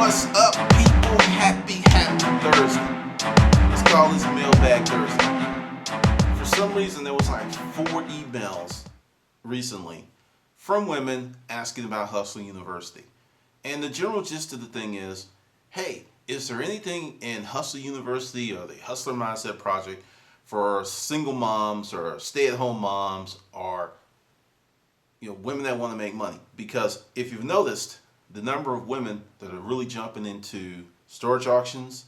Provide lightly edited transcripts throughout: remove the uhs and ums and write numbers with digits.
What's up, people? Happy Thursday. Let's call this Mailbag Thursday. For some reason, there was like 4 emails recently from women asking about Hustle University. And the general gist of the thing is, hey, is there anything in Hustle University or the Hustler Mindset Project for single moms or stay-at-home moms or women that want to make money? Because if you've noticed, the number of women that are really jumping into storage auctions,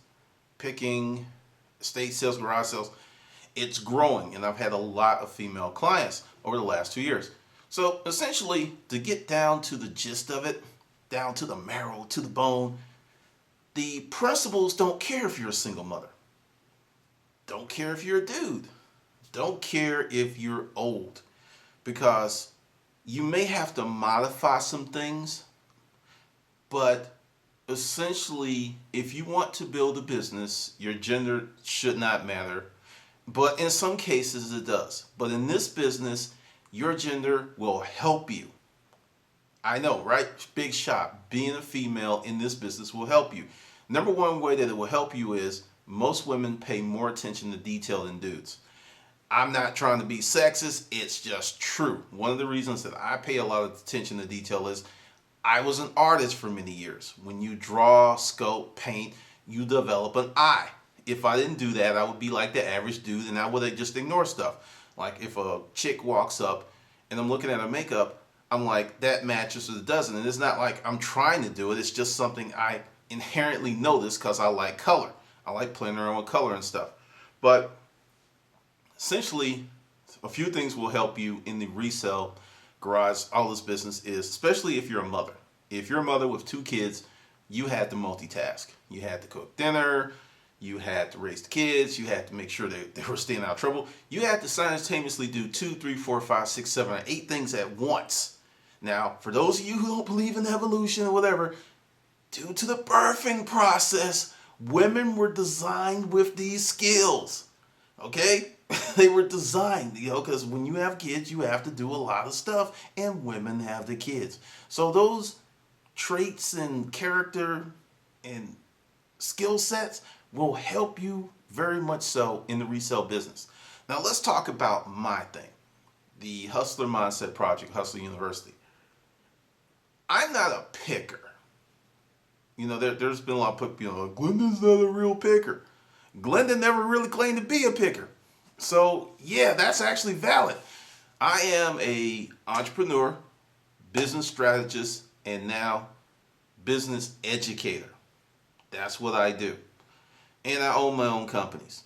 picking, estate sales, garage sales, it's growing. And I've had a lot of female clients over the last 2 years. So essentially, to get down to the gist of it, down to the marrow, to the bone, the principles don't care if you're a single mother. Don't care if you're a dude. Don't care if you're old. Because you may have to modify some things, but essentially, if you want to build a business, your gender should not matter. But in some cases, it does. But in this business, your gender will help you. I know, right? Big shot. Being a female in this business will help you. Number one way that it will help you is most women pay more attention to detail than dudes. I'm not trying to be sexist. It's just true. One of the reasons that I pay a lot of attention to detail is I was an artist for many years. When you draw, sculpt, paint, you develop an eye. If I didn't do that, I would be like the average dude and I would just ignore stuff. Like if a chick walks up and I'm looking at her makeup, I'm like, that matches or it doesn't. And it's not like I'm trying to do it. It's just something I inherently notice because I like color. I like playing around with color and stuff. But essentially, a few things will help you in the resale garage, all this business is, especially if you're a mother. If you're a mother with 2 kids, you had to multitask. You had to cook dinner, you had to raise the kids, you had to make sure they were staying out of trouble. You had to simultaneously do 2, 3, 4, 5, 6, 7, or 8 things at once. Now, for those of you who don't believe in evolution or whatever, due to the birthing process, women were designed with these skills. Okay? They were designed, because when you have kids, you have to do a lot of stuff, and women have the kids. So those traits and character and skill sets will help you very much so in the resale business. Now let's talk about my thing, the Hustler Mindset Project, Hustler University. I'm not a picker. There's been a lot of people, Glenda's not a real picker. Glenda never really claimed to be a picker. So, yeah, that's actually valid. I am a entrepreneur, business strategist, and now business educator. That's what I do. And I own my own companies.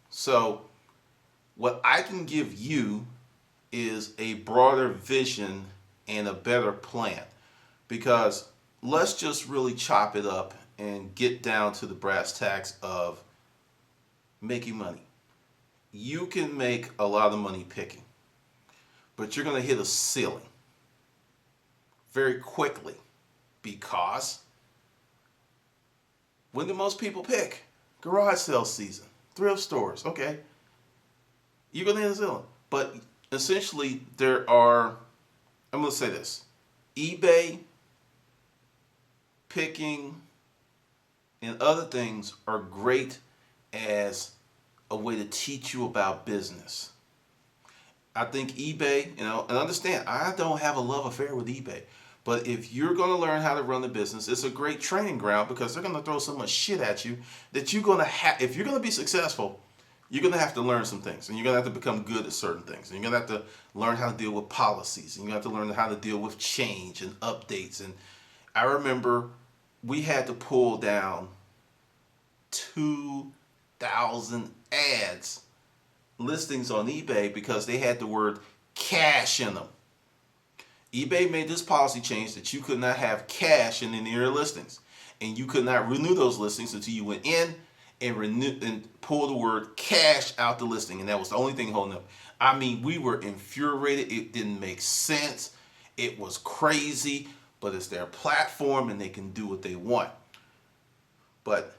So, what I can give you is a broader vision and a better plan. Because let's just really chop it up and get down to the brass tacks of making money. You can make a lot of money picking, but you're going to hit a ceiling very quickly because when do most people pick? Garage sale season, thrift stores, okay. You're going to hit a ceiling. But essentially I'm going to say this, eBay, picking, and other things are great as a way to teach you about business. I think eBay, and understand, I don't have a love affair with eBay. But if you're going to learn how to run the business, it's a great training ground because they're going to throw so much shit at you that you're going to have, if you're going to be successful, you're going to have to learn some things. And you're going to have to become good at certain things. And you're going to have to learn how to deal with policies. And you have to learn how to deal with change and updates. And I remember we had to pull down 2,000 ads, listings on eBay because they had the word cash in them. eBay made this policy change that you could not have cash in any of your listings. And you could not renew those listings until you went in and pulled the word cash out the listing. And that was the only thing holding up. I mean, we were infuriated. It didn't make sense. It was crazy. But it's their platform and they can do what they want. But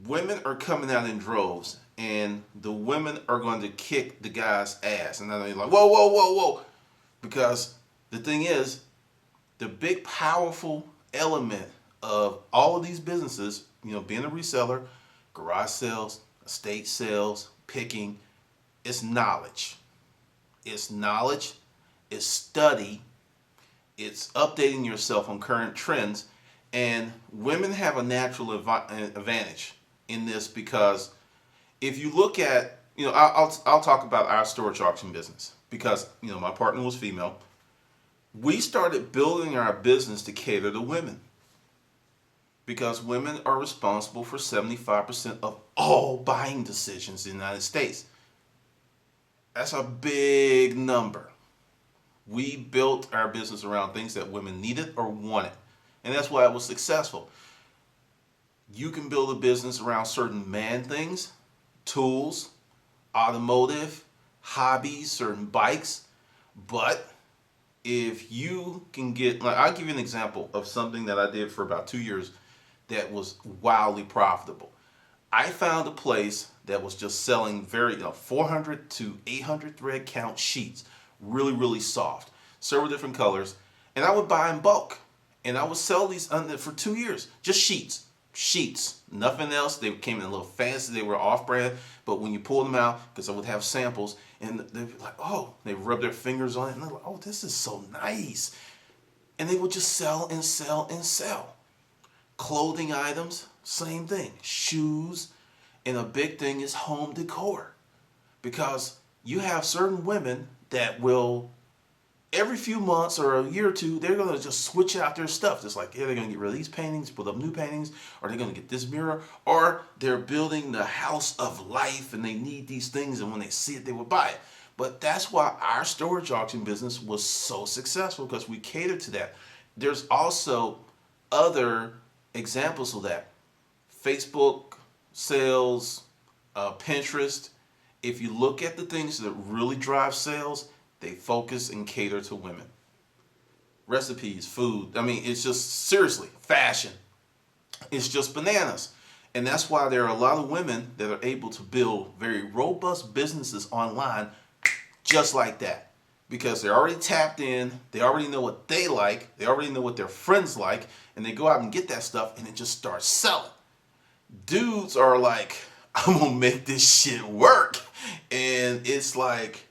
women are coming out in droves, and the women are going to kick the guy's ass. And then they're like, whoa, whoa, whoa, whoa. Because the thing is, the big powerful element of all of these businesses, being a reseller, garage sales, estate sales, picking, it's knowledge. It's knowledge, it's study, it's updating yourself on current trends. And women have a natural advantage in this because if you look at, I'll talk about our storage auction business because, my partner was female. We started building our business to cater to women because women are responsible for 75% of all buying decisions in the United States. That's a big number. We built our business around things that women needed or wanted, and that's why it was successful. You can build a business around certain man things, tools, automotive, hobbies, certain bikes, but if you can get, like, I'll give you an example of something that I did for about 2 years that was wildly profitable. I found a place that was just selling 400 to 800 thread count sheets, really, really soft, several different colors, and I would buy in bulk, and I would sell these for 2 years, just sheets, nothing else. They came in a little fancy, they were off-brand, but when you pull them out, because I would have samples, and they'd be like, oh, they rub their fingers on it, and they're like, oh, this is so nice, and they would just sell and sell and sell. Clothing items, same thing, shoes, and a big thing is home decor, because you have certain women that will, every few months or a year or two, they're going to just switch out their stuff. Just like, yeah, they're going to get rid of these paintings, put up new paintings, or they're going to get this mirror, or they're building the house of life and they need these things, and when they see it, they will buy it. But that's why our storage auction business was so successful, because we catered to that. There's also other examples of that. Facebook sales, Pinterest. If you look at the things that really drive sales, they focus and cater to women. Recipes, food. I mean, it's just, seriously, fashion. It's just bananas. And that's why there are a lot of women that are able to build very robust businesses online just like that. Because they're already tapped in, they already know what they like, they already know what their friends like, and they go out and get that stuff and it just starts selling. Dudes are like, I'm gonna make this shit work. And it's like,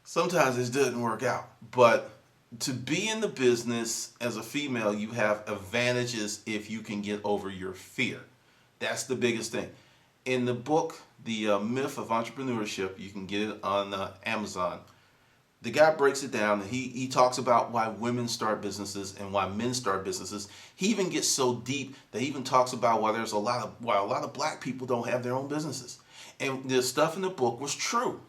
sometimes it doesn't work out. But to be in the business as a female, you have advantages if you can get over your fear. That's the biggest thing. In the book, The Myth of Entrepreneurship, you can get it on Amazon. The guy breaks it down, and he talks about why women start businesses and why men start businesses. He even gets so deep that he even talks about why a lot of black people don't have their own businesses. And the stuff in the book was true.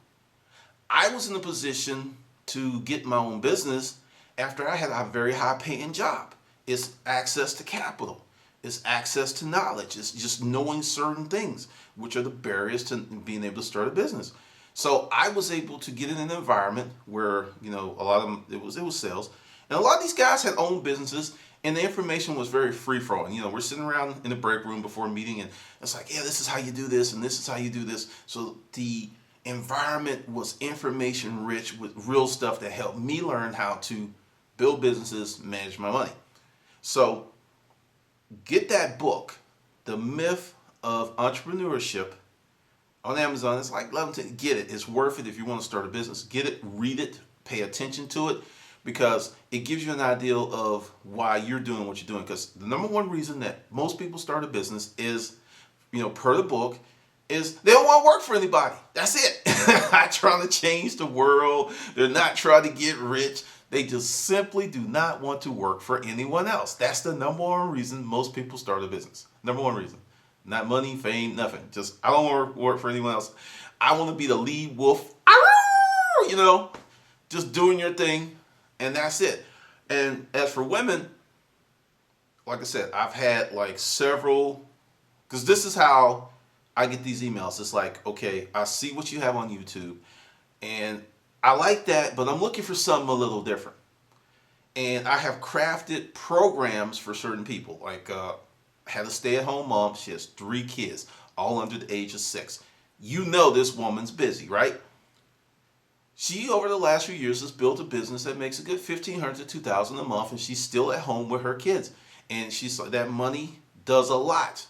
I was in a position to get my own business after I had a very high paying job. It's access to capital. It's access to knowledge. It's just knowing certain things, which are the barriers to being able to start a business. So I was able to get in an environment where, a lot of them, it was sales. And a lot of these guys had owned businesses, and the information was very free-flowing. We're sitting around in the break room before a meeting, and it's like, yeah, this is how you do this, and this is how you do this. So the environment was information rich with real stuff that helped me learn how to build businesses, manage my money. So get that book, The Myth of Entrepreneurship, on Amazon. It's like $11. Get it. It's worth it if you want to start a business. Get it, read it, pay attention to it, because it gives you an idea of why you're doing what you're doing. Because the number one reason that most people start a business is, per the book, is they don't want to work for anybody. That's it. They're not trying to change the world. They're not trying to get rich. They just simply do not want to work for anyone else. That's the number one reason most people start a business. Number one reason. Not money, fame, nothing. Just, I don't want to work for anyone else. I want to be the lead wolf. Just doing your thing, and that's it. And as for women, like I said, I've had like several, because this is how I get these emails. It's like, okay, I see what you have on YouTube, and I like that, but I'm looking for something a little different. And I have crafted programs for certain people. Like, had a stay-at-home mom. She has 3 kids, all under the age of 6. This woman's busy, right? She, over the last few years, has built a business that makes a good $1,500 to $2,000 a month, and she's still at home with her kids. And she's like, that money does a lot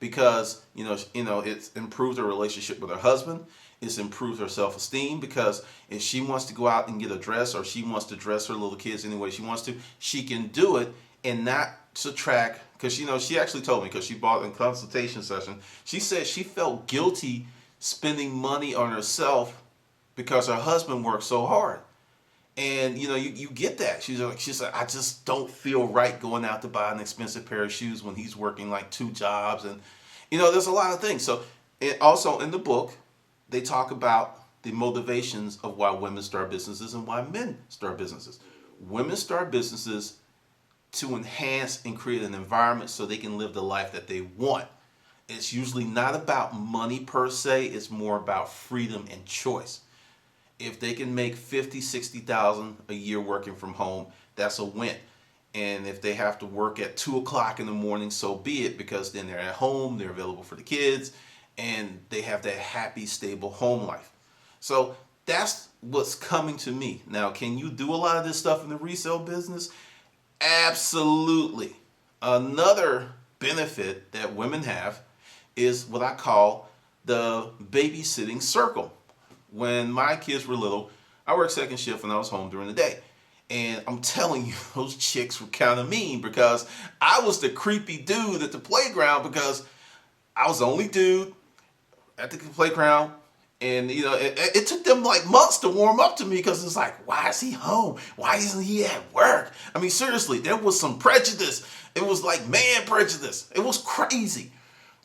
because it's improved her relationship with her husband. It's improved her self-esteem because if she wants to go out and get a dress, or she wants to dress her little kids any way she wants to, she can do it and not subtract. Because she actually told me, because she bought in consultation session, she said she felt guilty spending money on herself because her husband worked so hard. And you get that. She's like, I just don't feel right going out to buy an expensive pair of shoes when he's working like 2 jobs. And there's a lot of things. So also in the book, they talk about the motivations of why women start businesses and why men start businesses. Women start businesses to enhance and create an environment so they can live the life that they want. It's usually not about money per se. It's more about freedom and choice. If they can make 50, 60,000 a year working from home, that's a win. And if they have to work at 2 o'clock in the morning, so be it, because then they're at home, they're available for the kids, and they have that happy, stable home life. So that's what's coming to me. Now, can you do a lot of this stuff in the resale business? Absolutely. Another benefit that women have is what I call the babysitting circle. When my kids were little, I worked second shift and I was home during the day. And I'm telling you, those chicks were kind of mean because I was the creepy dude at the playground, because I was the only dude at the playground. And it took them like months to warm up to me, because it's like, why is he home? Why isn't he at work? I mean, seriously, there was some prejudice. It was like man prejudice. It was crazy.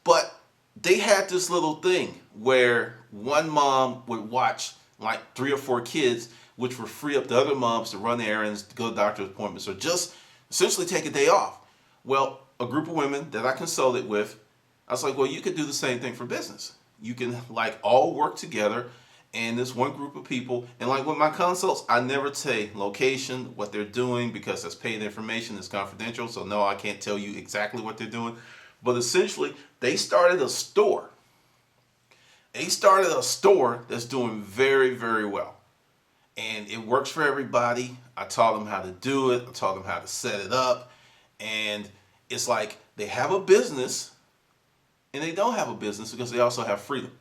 But they had this little thing where one mom would watch like 3 or 4 kids, which would free up the other moms to run errands, to go to doctor's appointments, or just essentially take a day off. Well, a group of women that I consulted with, I was like, well, you could do the same thing for business. You can like all work together, and this one group of people, and like with my consults, I never say location, what they're doing, because that's paid information, it's confidential, so no, I can't tell you exactly what they're doing. But essentially, they started a store. They started a store that's doing very, very well. And it works for everybody. I taught them how to do it. I taught them how to set it up. And it's like they have a business and they don't have a business, because they also have freedom.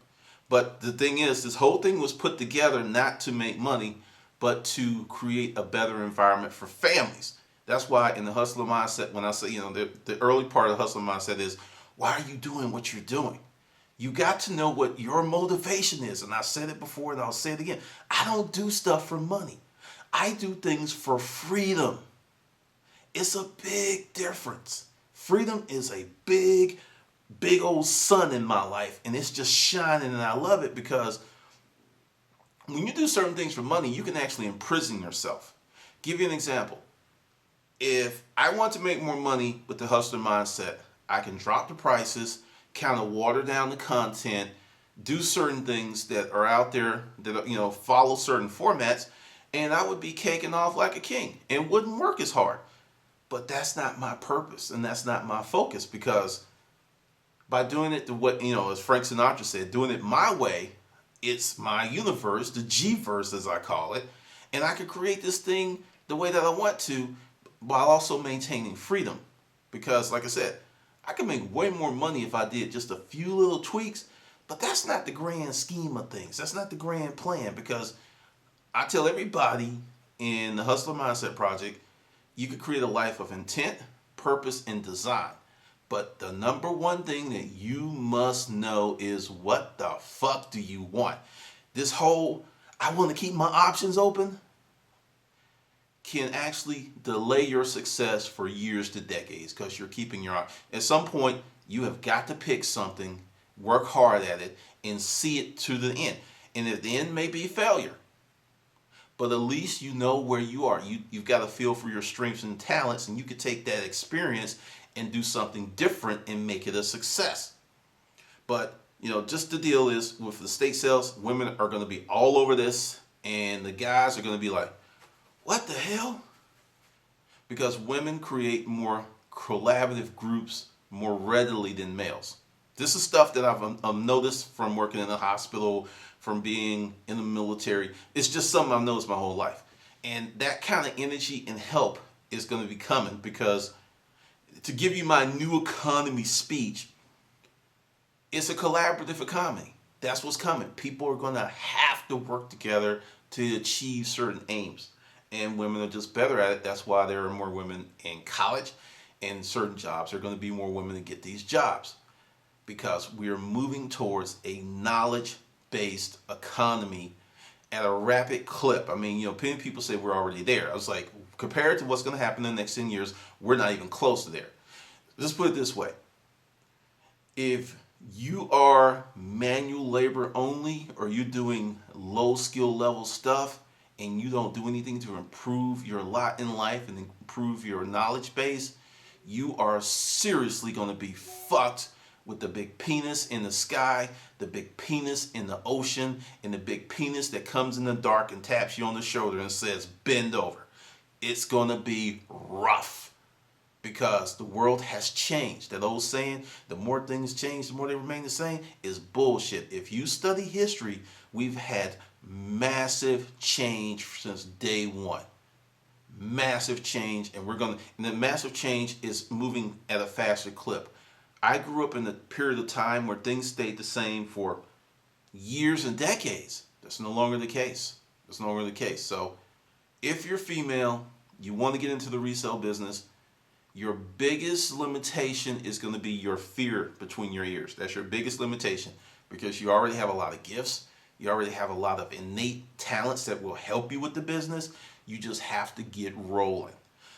But the thing is, this whole thing was put together not to make money, but to create a better environment for families. That's why in the hustler mindset, when I say, the early part of the hustler mindset is, why are you doing what you're doing? You got to know what your motivation is. And I said it before and I'll say it again. I don't do stuff for money. I do things for freedom. It's a big difference. Freedom is a big, big old sun in my life. And it's just shining, and I love it, because when you do certain things for money, you can actually imprison yourself. Give you an example. If I want to make more money with the hustler mindset, I can drop the prices, kind of water down the content, do certain things that are out there that follow certain formats, and I would be caking off like a king and wouldn't work as hard. But that's not my purpose, and that's not my focus, because by doing it the way, as Frank Sinatra said, doing it my way, it's my universe, the G-verse as I call it, and I can create this thing the way that I want to, while also maintaining freedom. Because like I said, I can make way more money if I did just a few little tweaks, but that's not the grand scheme of things. That's not the grand plan, because I tell everybody in the Hustler Mindset Project, you can create a life of intent, purpose, and design. But the number one thing that you must know is, what the fuck do you want? This whole, I want to keep my options open, can actually delay your success for years to decades, because you're keeping your eye. At some point, you have got to pick something, work hard at it, and see it to the end. And if the end may be failure, but at least you know where you are. You've got a feel for your strengths and talents, and you can take that experience and do something different and make it a success. But just the deal is, with the estate sales, women are going to be all over this, and the guys are going to be like, what the hell? Because women create more collaborative groups more readily than males. This is stuff that I've noticed from working in the hospital, from being in the military. It's just something I've noticed my whole life. And that kind of energy and help is going to be coming, because to give you my new economy speech, it's a collaborative economy. That's what's coming. People are going to have to work together to achieve certain aims. And women are just better at it. That's why there are more women in college and certain jobs. There are going to be more women to get these jobs because we are moving towards a knowledge-based economy at a rapid clip. I mean, many people say we're already there. I was like, compared to what's going to happen in the next 10 years, we're not even close to there. Let's put it this way. If you are manual labor only, or you're doing low skill level stuff and you don't do anything to improve your lot in life and improve your knowledge base, you are seriously going to be fucked with the big penis in the sky, the big penis in the ocean, and the big penis that comes in the dark and taps you on the shoulder and says, bend over. It's going to be rough. Because the world has changed. That old saying, the more things change, the more they remain the same, is bullshit. If you study history, we've had massive change since day one. Massive change, and the massive change is moving at a faster clip. I grew up in a period of time where things stayed the same for years and decades. That's no longer the case. That's no longer the case. So if you're female, you want to get into the resale business, your biggest limitation is going to be your fear between your ears. That's your biggest limitation because you already have a lot of gifts. You already have a lot of innate talents that will help you with the business. You just have to get rolling.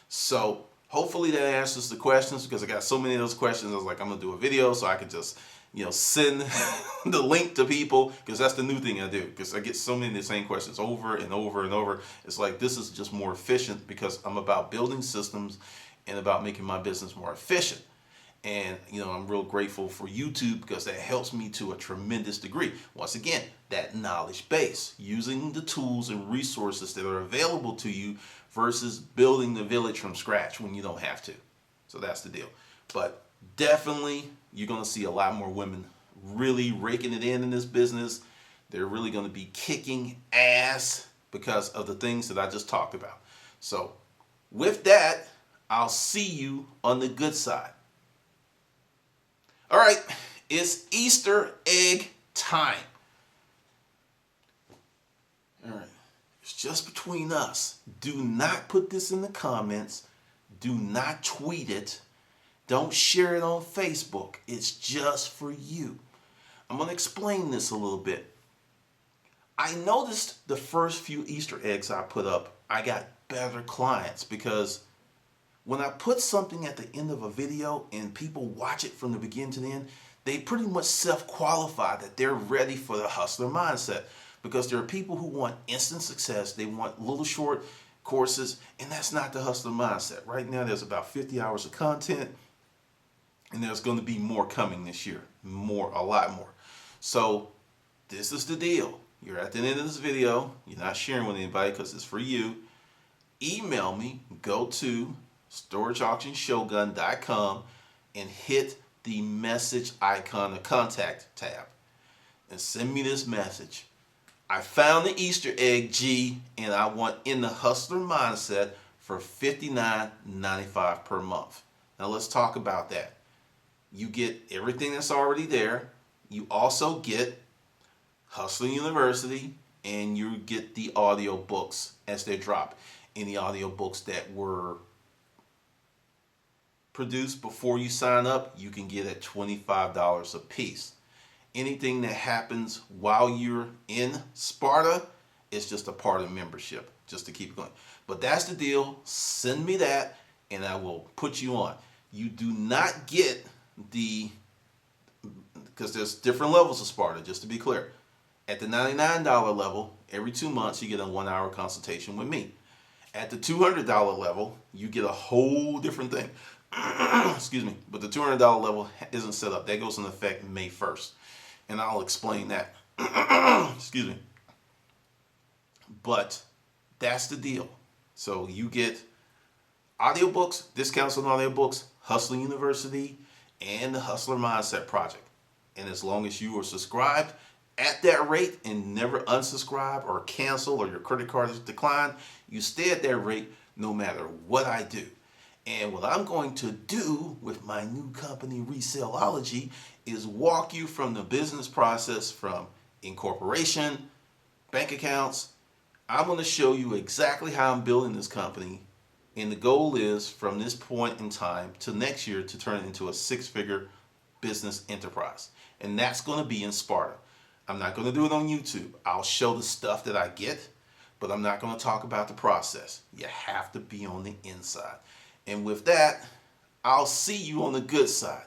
So hopefully that answers the questions because I got so many of those questions. I was like, I'm going to do a video so I can just, send the link to people because that's the new thing I do because I get so many of the same questions over and over and over. It's like this is just more efficient because I'm about building systems and about making my business more efficient. And, I'm real grateful for YouTube because that helps me to a tremendous degree. Once again, that knowledge base, using the tools and resources that are available to you versus building the village from scratch when you don't have to. So that's the deal. But definitely, you're going to see a lot more women really raking it in this business. They're really going to be kicking ass because of the things that I just talked about. So with that, I'll see you on the good side. All right, it's Easter egg time. All right, it's just between us. Do not put this in the comments. Do not tweet it. Don't share it on Facebook. It's just for you. I'm going to explain this a little bit. I noticed the first few Easter eggs I put up, I got better clients because when I put something at the end of a video and people watch it from the beginning to the end, they pretty much self-qualify that they're ready for the hustler mindset because there are people who want instant success. They want little short courses, and that's not the hustler mindset. Right now, there's about 50 hours of content, and there's going to be more coming this year. A lot more. So this is the deal. You're at the end of this video. You're not sharing with anybody because it's for you. Email me. Go to storageauctionshogun.com and hit the message icon, the contact tab, and send me this message. I found the Easter egg, G, and I want in the hustler mindset for $59.95 per month. Now let's talk about that. You get everything that's already there. You also get Hustler University, and you get the audio books as they drop. Any audio books that were produced before you sign up, you can get at $25 a piece. Anything that happens while you're in Sparta is just a part of membership, just to keep it going. But that's the deal. Send me that, and I will put you on. You do not get because there's different levels of Sparta, just to be clear. At the $99 level, every 2 months, you get a 1-hour consultation with me. At the $200 level, you get a whole different thing. Excuse me. But the $200 level isn't set up. That goes into effect May 1st. And I'll explain that. Excuse me. But that's the deal. So you get audiobooks, discounts on audiobooks, Hustler University, and the Hustler Mindset Project. And as long as you are subscribed at that rate and never unsubscribe or cancel or your credit card is declined, you stay at that rate no matter what I do. And what I'm going to do with my new company, Resellology, is walk you from the business process from incorporation, bank accounts. I'm going to show you exactly how I'm building this company. And the goal is from this point in time to next year to turn it into a six-figure business enterprise. And that's going to be in Sparta. I'm not going to do it on YouTube. I'll show the stuff that I get, but I'm not going to talk about the process. You have to be on the inside. And with that, I'll see you on the good side.